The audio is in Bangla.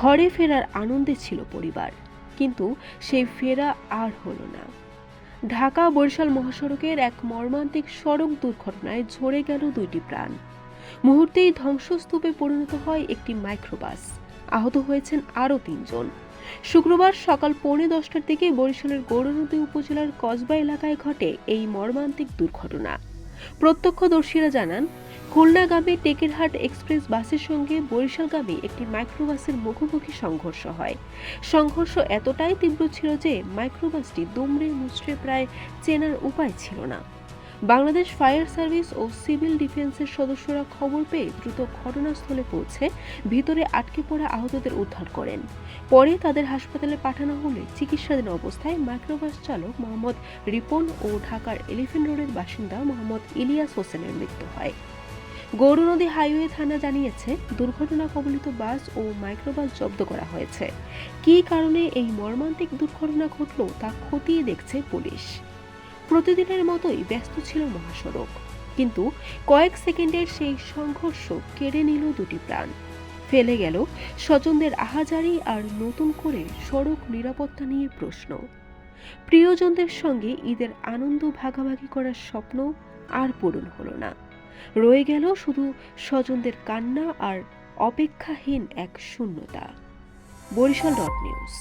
ঘরে ফেরার আনন্দে ছিল পরিবার, কিন্তু সেই ফেরা আর হলো না। ঢাকা বরিশাল মহাসড়কের এক মর্মান্তিক সড়ক দুর্ঘটনায় ঝরে গেল 2টি প্রাণ। মুহূর্তেই ধ্বংসস্তূপে পরিণত হয় একটি মাইক্রোবাস। আহত হয়েছেন আরও 3 জন। শুক্রবার সকাল 10:45টার দিকে বরিশালের গৌরনদী উপজেলার কসবা এলাকায় ঘটে এই মর্মান্তিক দুর্ঘটনা। প্রত্যক্ষদর্শীরা জানান, খুলনাগামী টেকেরহাট এক্সপ্রেস বাসের সঙ্গে বরিশালগামী একটি মাইক্রোবাসের মুখোমুখি সংঘর্ষ হয়। সংঘর্ষ এতটাই তীব্র ছিল যে মাইক্রোবাসটি দুমড়ে মুচড়ে প্রায় চেনার উপায় ছিল না। বাংলাদেশ ফায়ার সার্ভিস ও সিভিল ডিফেন্সের সদস্যরা খবর পেয়ে দ্রুত ঘটনাস্থলে পৌঁছে ভিতরে আটকে পড়া আহতদের উদ্ধার করেন। পরে তাদের হাসপাতালে পাঠানো হলে চিকিৎসাধীন অবস্থায় মাইক্রোবাস চালক মোহাম্মদ রিপন ও ঢাকার এলিফ্যান্ট রোডের বাসিন্দা মোহাম্মদ ইলিয়াস হোসেনের মৃত্যু হয়। গৌরনদী হাইওয়ে থানা জানিয়েছে, দুর্ঘটনা কবলিত বাস ও মাইক্রোবাস জব্দ করা হয়েছে। কী কারণে এই মর্মান্তিক দুর্ঘটনা ঘটল তা খতিয়ে দেখছে পুলিশ। প্রতিদিনের মতোই ব্যস্ত ছিল মহাসড়ক, কিন্তু কয়েক সেকেন্ডের সেই সংঘর্ষ কেড়ে নিল 2টি প্রাণ। ফেলে গেল স্বজনদের আহাজারি আর নতুন করে সড়ক নিরাপত্তা নিয়ে প্রশ্ন। প্রিয়জনদের সঙ্গে ঈদের আনন্দ ভাগাভাগি করার স্বপ্ন আর পূরণ হলো না। রয়ে গেল শুধু স্বজনদের কান্না আর অপেক্ষাহীন এক শূন্যতা। বরিশাল.নিউজ।